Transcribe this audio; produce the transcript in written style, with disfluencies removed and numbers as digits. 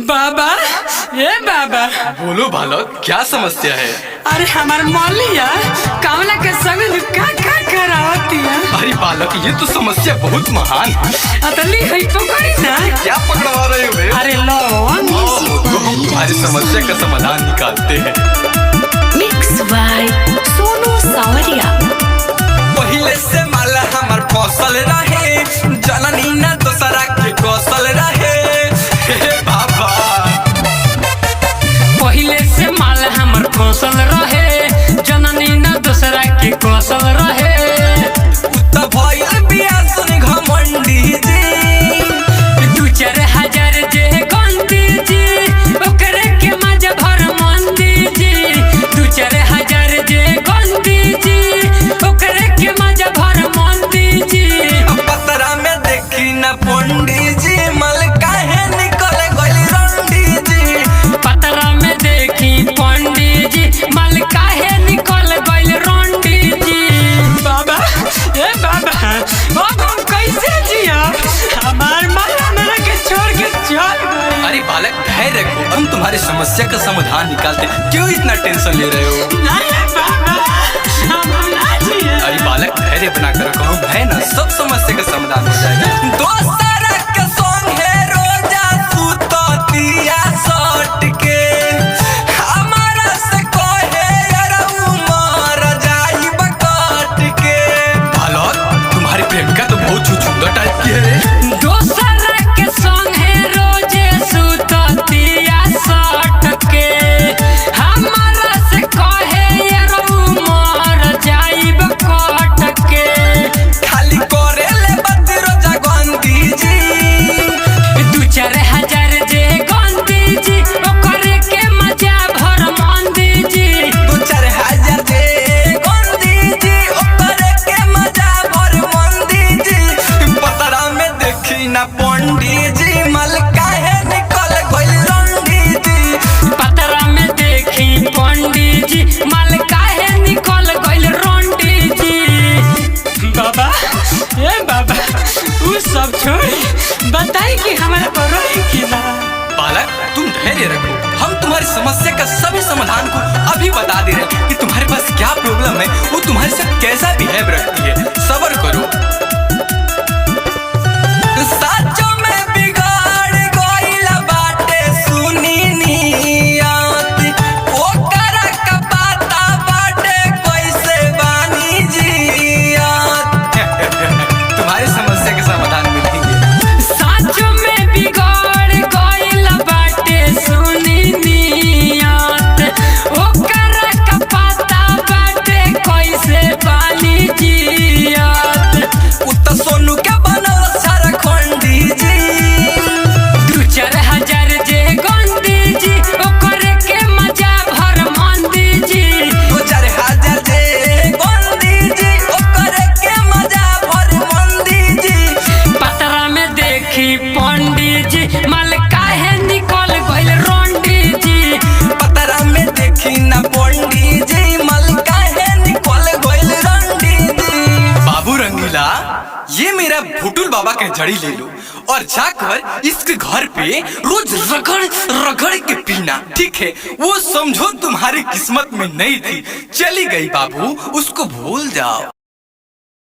बाबा, ए बाबा। बोलो बालक, क्या समस्या है? अरे हमार मौलिया कमला के संग का करावती है। अरे बालक, ये तो समस्या बहुत महान है। अतली है पकड़ी ना। क्या पकड़वा रहे हो बे? अरे लोन तो हम तुम्हारी समस्या का समाधान निकालते हैं। मिक्स बाय सोनू सावरिया। पहले से माला हमार फसल रहे, जननी न दूसरा के कौशल रहे। बाबा, पहले से माल हमर कौशल रहे, जननी न दूसरा के कौशल रहे। तब भइल बिया सुन घमंडी जी, 2-4 हजार जे गंदी जी, ओकरे के मजा भर मंदी जी। 2-4 हजार जे गंदी जी, ओकरे के मजा भर मंदी जी। पतरा में देखी न पंडी जी, मल काहे निकल गइल रंडी जी। पतरा में देखी पंडित जी, मल काहे निकल गइल रंडी जी। बाबा, ए बाबा, अब हम कैसे जिया? हमार माला मेरा के छोड़ के चल गई। अरे बालक, धैर्य रखो, हम तुम्हारी समस्या का समाधान निकालते हैं। क्यों इतना टेंशन ले रहे हो? नहीं बाबा, हम ना जिए। अरे बालक, धैर्य बना कर रखो, हम है ना, सब समस्या का समाधान हो जाएगा। दोस्तारा के संग है रोजा सुततिया सट के, हमारा से कहे यार उमर जाई बकट के। बालक, तुम्हारी प्रेमिका तो बहुत छुछुंदर टाइप की है। दोसरा के संग है रोजे सुततिया सट के, हमारा से कहे यार उमर जाइब कट के। खाली करे ले बद रोजा गंदी जी, 2-4 हजार जे गंदी जी, ओकरे के मजा भर मंदी जी। 2-4 हजार जे गंदी जी, ओकरे के मजा भर मंदी जी। पतरा में देखी ना पंडी जी, मल काहे निकल गइल रंडी जी। पतरा में देखी पंडित जी, मल काहे निकल गइल रंडी जी। बाबा, ए बाबा, वो सब छोड़ बताई कि हमारा बड़ो की ना। बालक, तुम धैर्य रखो, हम तुम्हारी समस्या का सभी समाधान को अभी बता दे रहे हैं कि तुम्हारे पास क्या प्रॉब्लम है, वो तुम्हारे साथ कैसा बिहेव रखती है। सब्र करो। साचो में बिगाड़ गइल बाटे सुनी नियत, ओकरा का पता बाटे कैसे बानी जियत। तुम्हारी समस्या के समाधान मिलेंगे। सच में बिगड़ गइल बाटे सुनी नियत, ओकरा का पता बाटे कैसे बानी जियत। उत सोनू के बनल झारखंडी जी, 2-4 हजार जे गंदी जी, ओकरे के मजा भर मंदी जी। 2-4 हजार जे गंदी जी, ओकरे के मजा भर मंदी जी। पतरा में देखी पंडित जी, मल काहे निकल गइल रंडी जी। पतरा में देखी ना पंडी जी, मल काहे निकल गइल रंडी जी। बाबू रंगीला, ये मेरा भुटुल बाबा के जड़ी ले लो और जाकर इसके घर पे रोज रगड़ रगड़ के पीना, ठीक है? वो समझो तुम्हारी किस्मत में नहीं थी, चली गई बाबू, उसको भूल जाओ।